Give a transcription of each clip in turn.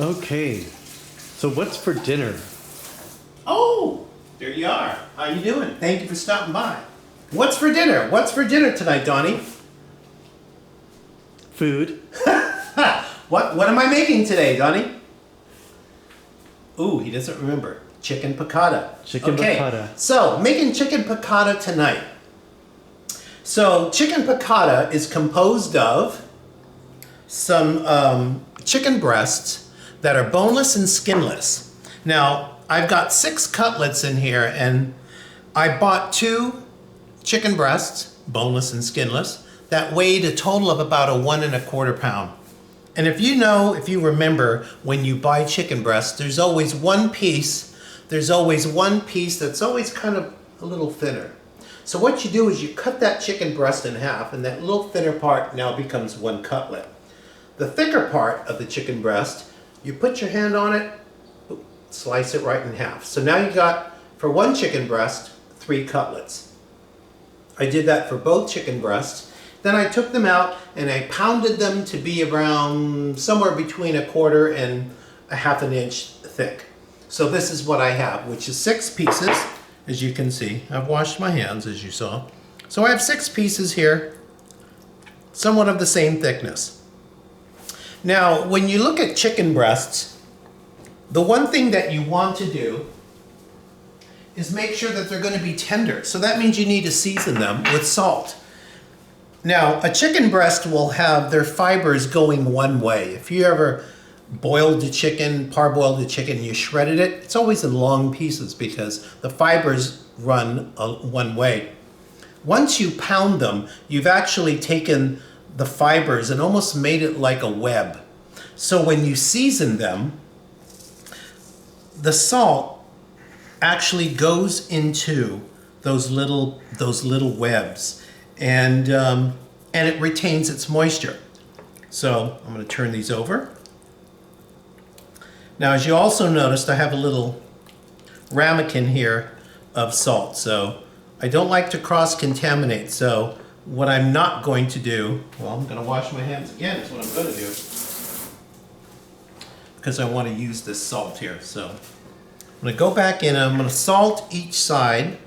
Okay, so what's for dinner? Oh, there you are. How you doing? Thank you for stopping by. What's for dinner? What's for dinner tonight, Donnie? Food. What am I making today, Donnie? Ooh, he doesn't remember. Chicken piccata. Chicken piccata. So, making chicken piccata tonight. So, chicken piccata is composed of some chicken breasts that are boneless and skinless. Now, I've got 6 cutlets in here, and I bought 2 chicken breasts, boneless and skinless, that weighed a total of about a 1 1/4 pound. And if you remember, when you buy chicken breasts, there's always one piece that's always kind of a little thinner. So what you do is you cut that chicken breast in half, and that little thinner part now becomes 1 cutlet. The thicker part of the chicken breast, you put your hand on it, slice it right in half. So now you got, for 1 chicken breast, 3 cutlets. I did that for both chicken breasts. Then I took them out and I pounded them to be around somewhere between 1/4 and 1/2 inch thick. So this is what I have, which is 6 pieces, as you can see. I've washed my hands, as you saw. So I have 6 pieces here, somewhat of the same thickness. Now, when you look at chicken breasts, the one thing that you want to do is make sure that they're going to be tender. So that means you need to season them with salt. Now, a chicken breast will have their fibers going one way. If you ever boiled a chicken, parboiled a chicken, you shredded it, it's always in long pieces because the fibers run one way. Once you pound them, you've actually taken the fibers and almost made it like a web. So when you season them, the salt actually goes into those little webs, and it retains its moisture. So I'm going to turn these over. Now, as you also noticed, I have a little ramekin here of salt. So I don't like to cross-contaminate. So what I'm not going to do, well, I'm going to wash my hands again, is what I'm going to do, because I want to use this salt here. So I'm going to go back in, I'm going to salt each side,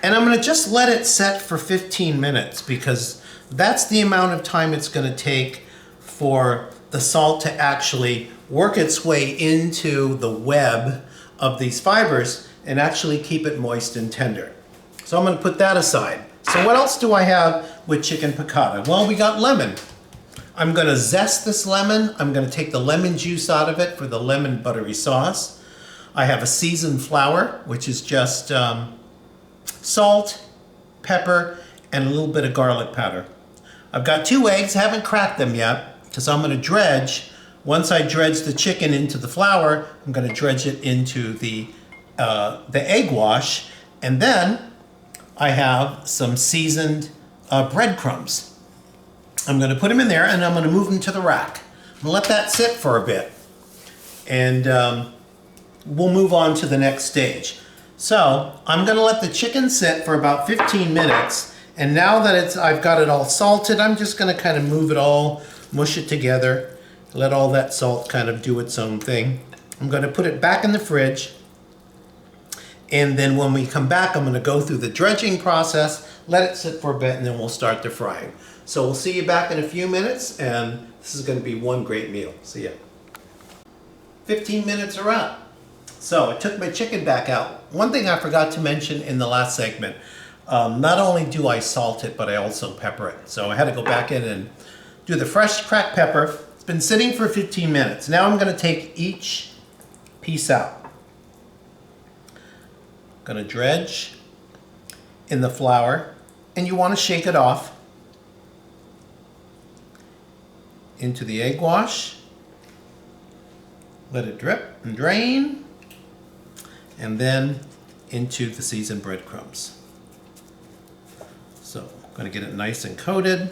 and I'm going to just let it set for 15 minutes because that's the amount of time it's going to take for the salt to actually work its way into the web of these fibers and actually keep it moist and tender. So I'm going to put that aside. So what else do I have with chicken piccata? Well, we got lemon. I'm going to zest this lemon. I'm going to take the lemon juice out of it for the lemon buttery sauce. I have a seasoned flour, which is just salt, pepper, and a little bit of garlic powder. I've got 2 eggs, haven't cracked them yet, because I'm going to dredge. Once I dredge the chicken into the flour, I'm going to dredge it into the egg wash, and then I have some seasoned bread crumbs. I'm going to put them in there, and I'm going to move them to the rack. I'm going to let that sit for a bit, and we'll move on to the next stage. So I'm going to let the chicken sit for about 15 minutes, and now that I've got it all salted, I'm just going to kind of move it all, mush it together, let all that salt kind of do its own thing. I'm going to put it back in the fridge, and then when we come back, I'm going to go through the dredging process, let it sit for a bit, and then we'll start the frying. So we'll see you back in a few minutes, and this is going to be one great meal. See ya. 15 minutes are up. So I took my chicken back out. One thing I forgot to mention in the last segment, not only do I salt it, but I also pepper it. So I had to go back in and do the fresh cracked pepper. It's been sitting for 15 minutes. Now I'm going to take each piece out. I'm going to dredge in the flour, and you want to shake it off into the egg wash. Let it drip and drain, and then into the seasoned breadcrumbs. So I'm going to get it nice and coated.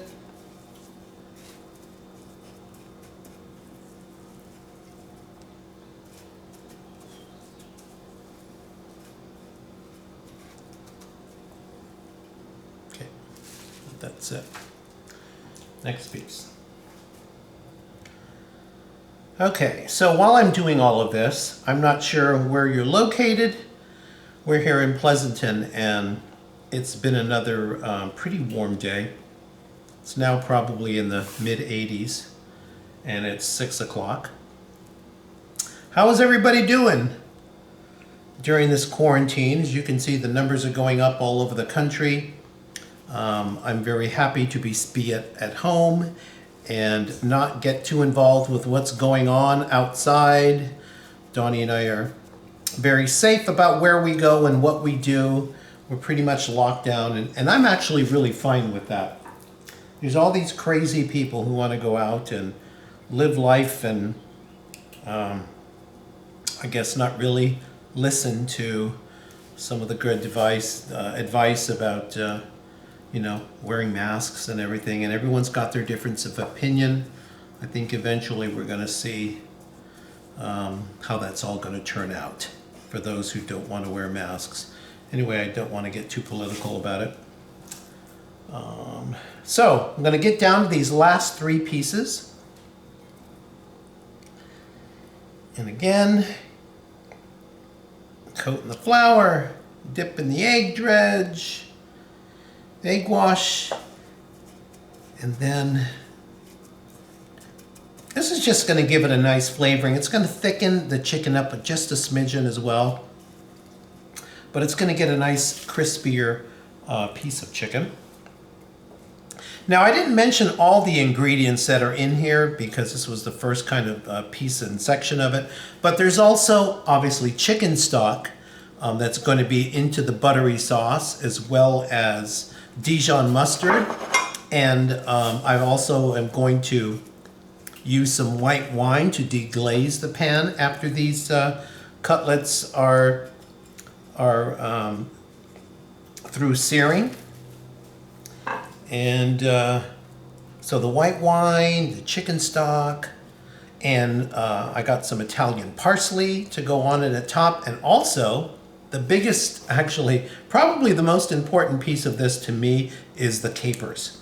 Okay, that's it. Next piece. Okay, so while I'm doing all of this, I'm not sure where you're located. We're here in Pleasanton, and it's been another pretty warm day. It's now probably in the mid-80s, and it's 6 o'clock. How is everybody doing during this quarantine? As you can see, the numbers are going up all over the country. I'm very happy to be at home and not get too involved with what's going on outside. Donnie and I are very safe about where we go and what we do. We're pretty much locked down, and I'm actually really fine with that. There's all these crazy people who want to go out and live life and I guess not really listen to some of the good advice about wearing masks and everything, and everyone's got their difference of opinion. I think eventually we're going to see how that's all going to turn out for those who don't want to wear masks. Anyway, I don't want to get too political about it. So I'm going to get down to these last 3 pieces. And again, coat in the flour, dip in the egg dredge, egg wash, and then this is just going to give it a nice flavoring. It's going to thicken the chicken up just a smidgen as well, but it's going to get a nice crispier piece of chicken. Now, I didn't mention all the ingredients that are in here because this was the first kind of piece and section of it, but there's also obviously chicken stock that's going to be into the buttery sauce, as well as Dijon mustard, and I also am going to use some white wine to deglaze the pan after these cutlets are through searing. And so the white wine, the chicken stock, and I got some Italian parsley to go on at the top, and also the biggest, actually, probably the most important piece of this to me is the capers.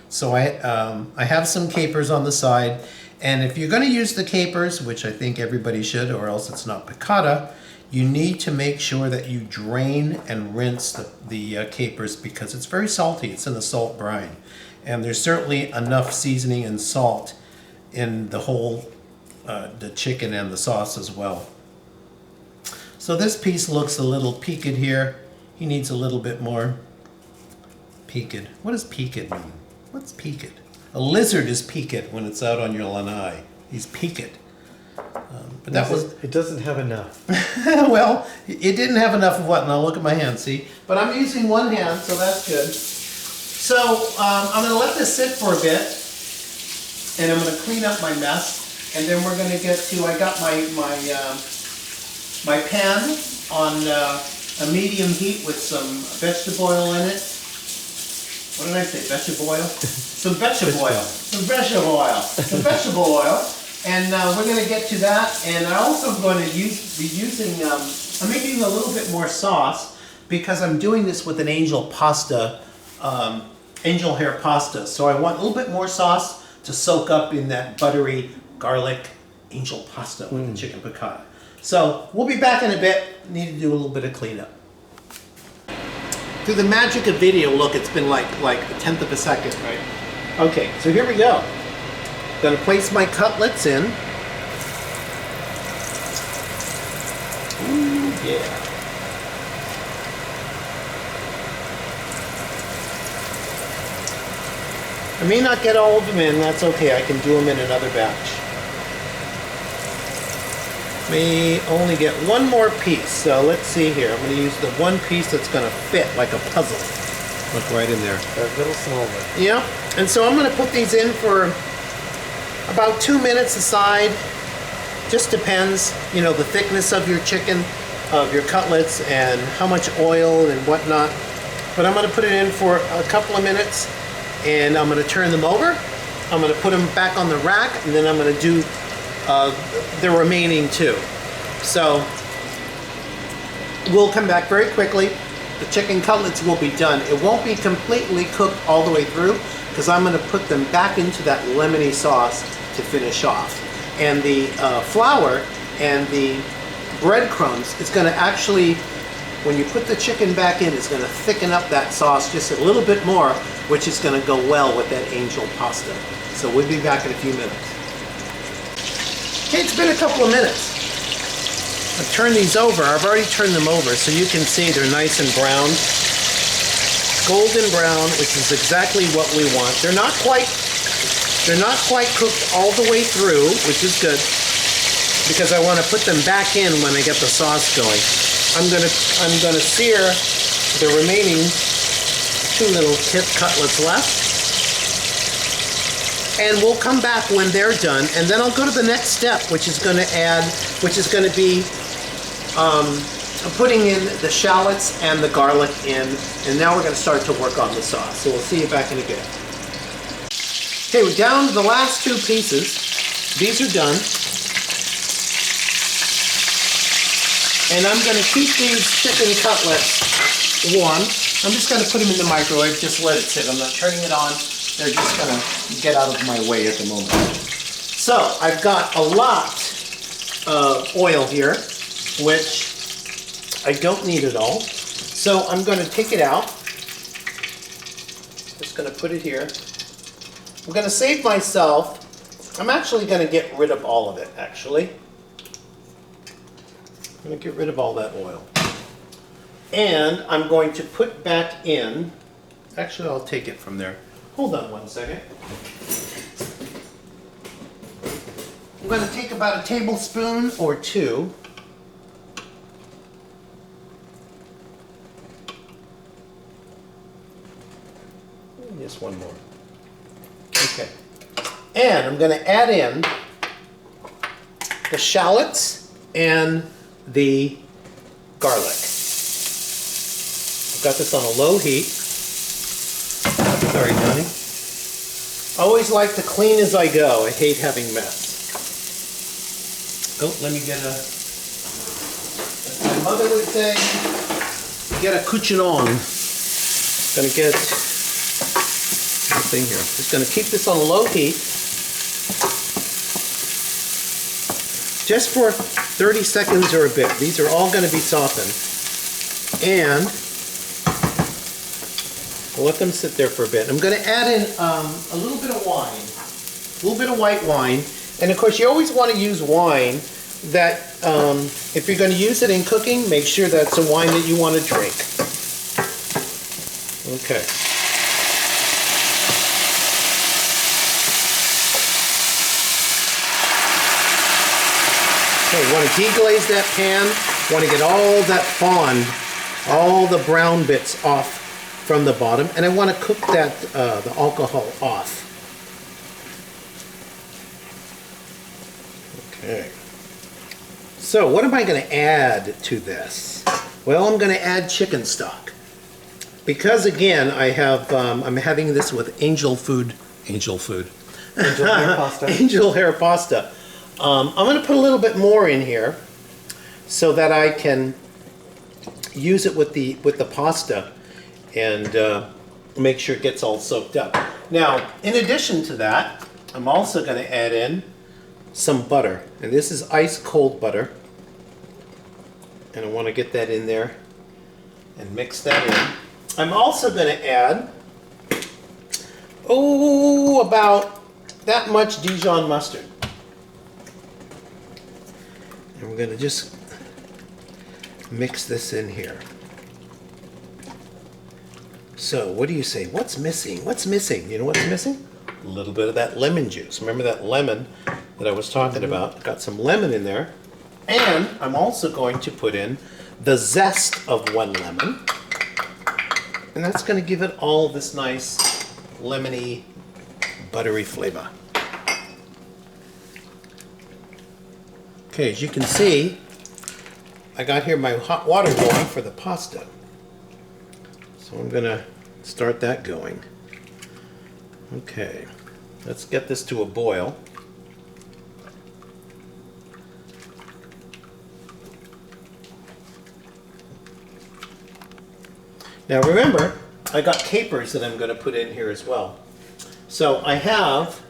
So I have some capers on the side, and if you're going to use the capers, which I think everybody should, or else it's not piccata, you need to make sure that you drain and rinse the capers because it's very salty. It's in a salt brine, and there's certainly enough seasoning and salt in the whole the chicken and the sauce as well. So this piece looks a little peaked here. He needs a little bit more peaked. What does peaked mean? What's peaked? A lizard is peaked when it's out on your lanai. He's peaked. But that was... It doesn't have enough. Well, it didn't have enough of what? And I'll look at my hand, see? But I'm using one hand, so that's good. So I'm going to let this sit for a bit, and I'm going to clean up my mess, and then we're going to get to... I got my pan on a medium heat with some vegetable oil in it. What did I say? Vegetable oil? Some vegetable oil. Some vegetable oil. Some vegetable oil. And we're going to get to that. And I'm also going to be using, I'm making a little bit more sauce because I'm doing this with an angel pasta, angel hair pasta. So I want a little bit more sauce to soak up in that buttery garlic angel pasta with the chicken piccata. So we'll be back in a bit. Need to do a little bit of cleanup. Through the magic of video, look, it's been like a tenth of a second, right? Okay, so here we go. Gonna place my cutlets in. Ooh, yeah. I may not get all of them in, that's okay. I can do them in another batch. May only get one more piece, so let's see here. I'm going to use the one piece that's going to fit like a puzzle. Look right in there. A little smaller. Yeah, and so I'm going to put these in for about 2 minutes aside. Just depends, you know, the thickness of your chicken, of your cutlets, and how much oil and whatnot. But I'm going to put it in for a couple of minutes, and I'm going to turn them over. I'm going to put them back on the rack, and then I'm going to do the remaining 2. So we'll come back very quickly. The chicken cutlets will be done. It won't be completely cooked all the way through because I'm going to put them back into that lemony sauce to finish off. and the flour and the breadcrumbs is going to actually, when you put the chicken back in, it's going to thicken up that sauce just a little bit more, which is going to go well with that angel pasta. So we'll be back in a few minutes. Okay, it's been a couple of minutes. I've turned these over. I've already turned them over, so you can see they're nice and brown. Golden brown, which is exactly what we want. They're not quite cooked all the way through, which is good, because I want to put them back in when I get the sauce going. I'm gonna sear the remaining 2 little tip cutlets left. And we'll come back when they're done, and then I'll go to the next step, which is going to be putting in the shallots and the garlic in, and now we're going to start to work on the sauce. So we'll see you back in a bit. Okay, we're down to the last 2 pieces. These are done. And I'm going to keep these chicken cutlets warm. I'm just going to put them in the microwave, just let it sit. I'm not turning it on. They're just going to get out of my way at the moment. So I've got a lot of oil here, which I don't need at all. So I'm going to take it out. Just going to put it here. I'm going to save myself. I'm actually going to get rid of all of it, actually. I'm going to get rid of all that oil. And I'm going to put back in, actually I'll take it from there. Hold on one second. I'm going to take about a tablespoon or 2. Just one more. Okay. And I'm going to add in the shallots and the garlic. I've got this on a low heat. Sorry, Johnny. I always like to clean as I go. I hate having mess. Oh, let me get a, as my mother would say, get a cuccinon. Gonna get the thing here. Just gonna keep this on low heat. Just for 30 seconds or a bit. These are all gonna be softened. And I'll let them sit there for a bit. I'm going to add in a little bit of wine, a little bit of white wine. And of course, you always want to use wine that, if you're going to use it in cooking, make sure that's a wine that you want to drink. Okay. Okay, want to deglaze that pan. Want to get all that fond, all the brown bits off from the bottom, and I want to cook that the alcohol off. Okay. So what am I going to add to this? Well, I'm going to add chicken stock, because again I have I'm having this with angel hair pasta. Angel hair pasta. I'm going to put a little bit more in here so that I can use it with the pasta and make sure it gets all soaked up. Now, in addition to that, I'm also going to add in some butter. And this is ice cold butter. And I want to get that in there and mix that in. I'm also going to add, about that much Dijon mustard. And we're going to just mix this in here. So, what do you say? What's missing? What's missing? You know what's missing? A little bit of that lemon juice. Remember that lemon that I was talking about? Got some lemon in there. And I'm also going to put in the zest of 1 lemon. And that's going to give it all this nice lemony, buttery flavor. Okay, as you can see, I got here my hot water going for the pasta. So I'm going to start that going. Okay, let's get this to a boil. Now remember, I got capers that I'm going to put in here as well. So I have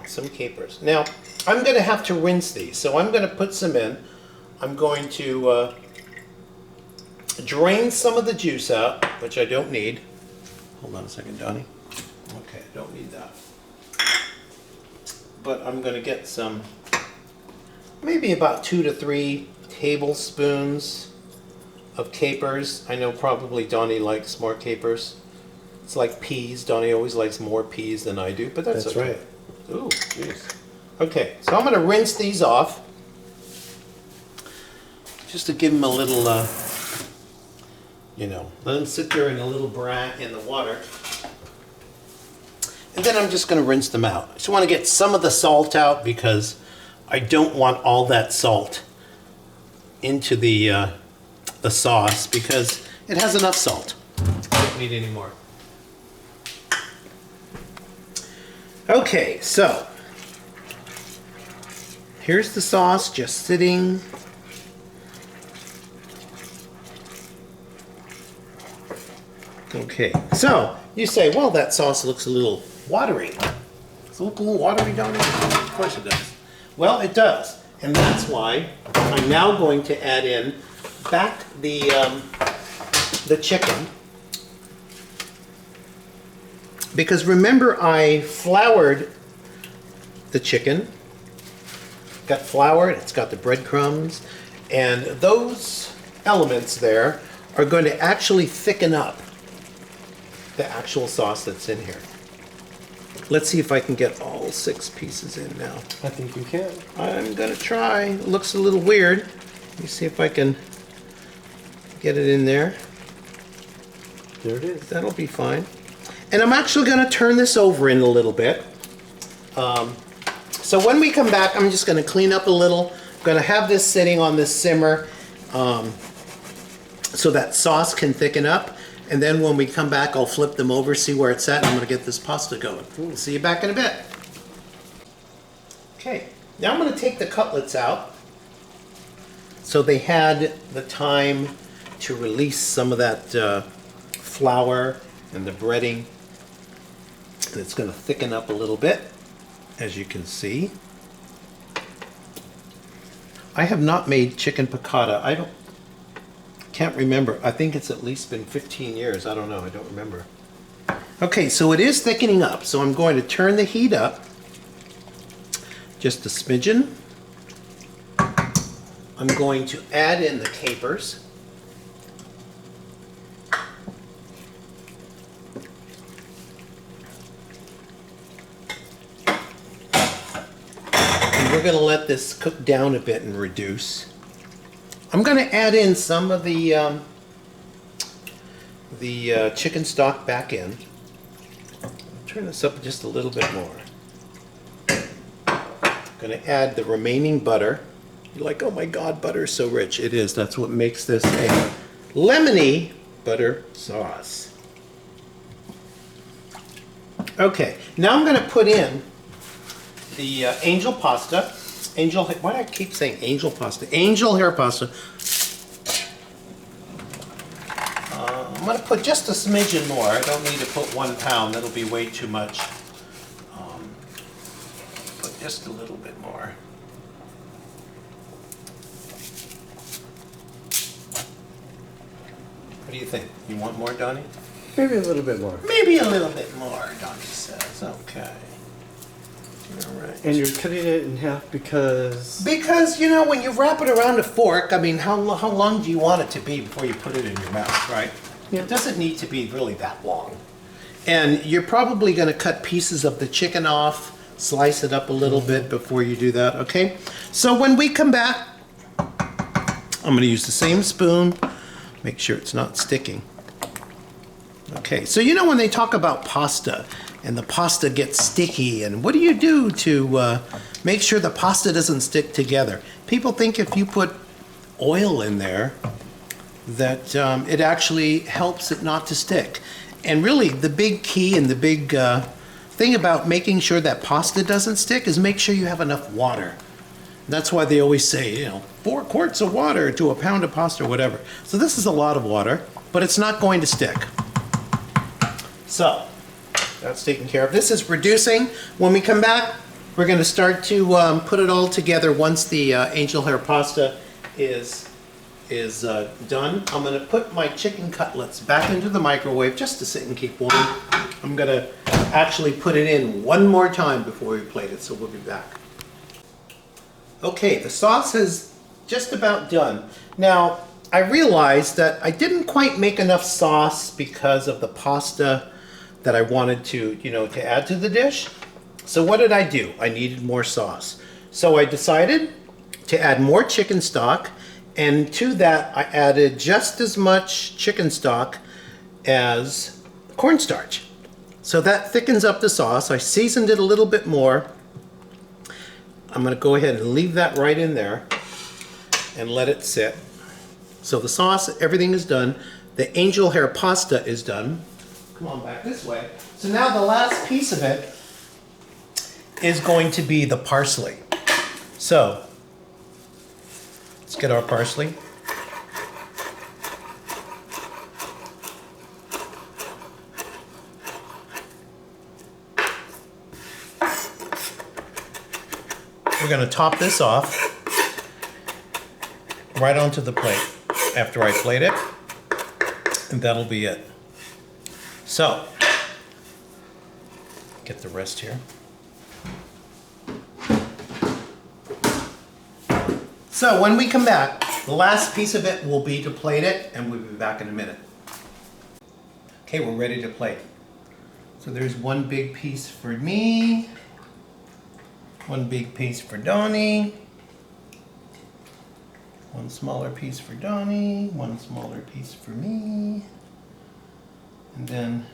Some capers. Now, I'm going to have to rinse these, so I'm going to put some in. I'm going to drain some of the juice out, which I don't need. Hold on a second, Donnie. Okay, I don't need that. But I'm going to get some, maybe about 2 to 3 tablespoons of capers. I know probably Donnie likes more capers. It's like peas. Donnie always likes more peas than I do, but that's okay. right. Ooh, jeez. Okay, so I'm going to rinse these off. Just to give them a little, let them sit there in a little brat in the water. And then I'm just going to rinse them out. I just want to get some of the salt out because I don't want all that salt into the sauce because it has enough salt. I don't need any more. Okay, so here's the sauce just sitting. Okay, so you say, well, that sauce looks a little watery. Does it look a little watery, Donnie? Of course it does. Well, it does, and that's why I'm now going to add in back the chicken. Because remember, I floured the chicken. Got floured, it's got the breadcrumbs, and those elements there are going to actually thicken up the actual sauce that's in here. Let's see if I can get all 6 pieces in now. I think you can. I'm gonna try. It looks a little weird. Let me see if I can get it in there. There it is. That'll be fine. And I'm actually gonna turn this over in a little bit. So when we come back, I'm just gonna clean up a little. I'm gonna have this sitting on this simmer so that sauce can thicken up. And then when we come back, I'll flip them over, see where it's at, and I'm gonna get this pasta going. We'll see you back in a bit. Okay, now I'm gonna take the cutlets out. So they had the time to release some of that flour and the breading. And it's gonna thicken up a little bit, as you can see. I have not made chicken piccata. Can't remember. I think it's at least been 15 years. I don't know. I don't remember. Okay, so it is thickening up. So I'm going to turn the heat up just a smidgen. I'm going to add in the capers. And we're going to let this cook down a bit and reduce. I'm going to add in some of the chicken stock back in. Turn this up just a little bit more. I'm going to add the remaining butter. You're like, oh my God, butter is so rich. It is. That's what makes this a lemony butter sauce. Okay, now I'm going to put in the angel pasta. Why do I keep saying angel pasta? Angel hair pasta. I'm going to put just a smidgen more. I don't need to put 1 pound. That'll be way too much. Put just a little bit more. What do you think? You want more, Donnie? Maybe a little bit more. Maybe a little bit more, Donnie says. Okay. All right. And you're cutting it in half because... Because, when you wrap it around a fork, I mean, how long do you want it to be before you put it in your mouth, right? Yeah. It doesn't need to be really that long. And you're probably going to cut pieces of the chicken off, slice it up a little bit before you do that, okay? So when we come back, I'm going to use the same spoon, make sure it's not sticking. Okay, so when they talk about pasta, and the pasta gets sticky, and what do you do to make sure the pasta doesn't stick together? People think if you put oil in there, that it actually helps it not to stick. And really, the big key and the big thing about making sure that pasta doesn't stick is make sure you have enough water. That's why they always say, 4 quarts of water to a pound of pasta or whatever. So this is a lot of water, but it's not going to stick. So, That's taken care of. This is reducing. When we come back, we're going to start to put it all together once the angel hair pasta is done. I'm going to put my chicken cutlets back into the microwave just to sit and keep warm. I'm going to actually put it in one more time before we plate it, so we'll be back. Okay, the sauce is just about done. Now, I realized that I didn't quite make enough sauce because of the pasta that I wanted to, to add to the dish. So what did I do? I needed more sauce. So I decided to add more chicken stock, and to that I added just as much chicken stock as cornstarch. So that thickens up the sauce. I seasoned it a little bit more. I'm going to go ahead and leave that right in there and let it sit. So the sauce, everything is done. The angel hair pasta is done. Come on back this way. So now the last piece of it is going to be the parsley. So let's get our parsley. We're going to top this off right onto the plate after I plate it, and that'll be it. So, get the rest here. So when we come back, the last piece of it will be to plate it, and we'll be back in a minute. Okay, we're ready to plate. So there's one big piece for me, one big piece for Donnie, one smaller piece for Donnie, one smaller piece for me, and then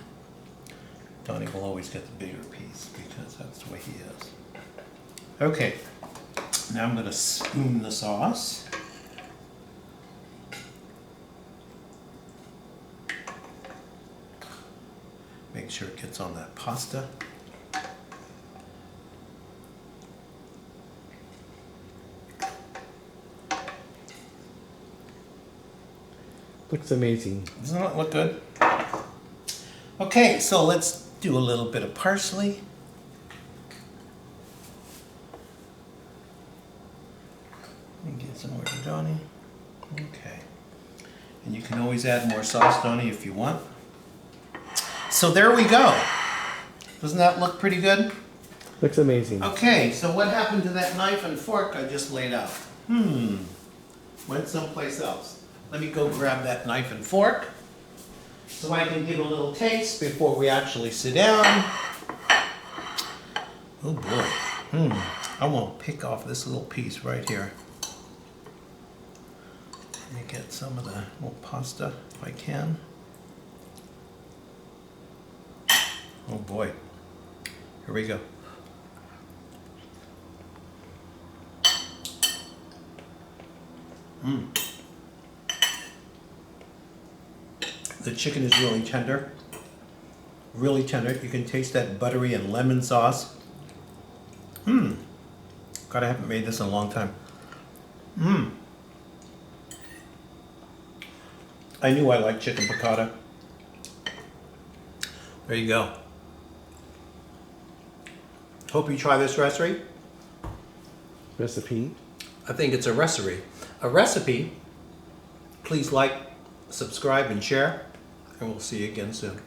Donnie will always get the bigger piece because that's the way he is. Okay, now I'm going to spoon the sauce. Make sure it gets on that pasta. Looks amazing. Doesn't it look good? Okay, so let's do a little bit of parsley. And get some more for Donnie. Okay. And you can always add more sauce, Donnie, if you want. So there we go. Doesn't that look pretty good? Looks amazing. Okay, so what happened to that knife and fork I just laid out? Went someplace else. Let me go grab that knife and fork so I can give a little taste before we actually sit down. Oh boy. I want to pick off this little piece right here. Let me get some of the little pasta if I can. Oh boy. Here we go. The chicken is really tender. Really tender. You can taste that buttery and lemon sauce. God, I haven't made this in a long time. I knew I liked chicken piccata. There you go. Hope you try this recipe. Recipe. I think it's a recipe. A recipe. Please like, subscribe, and share, and we'll see you again soon.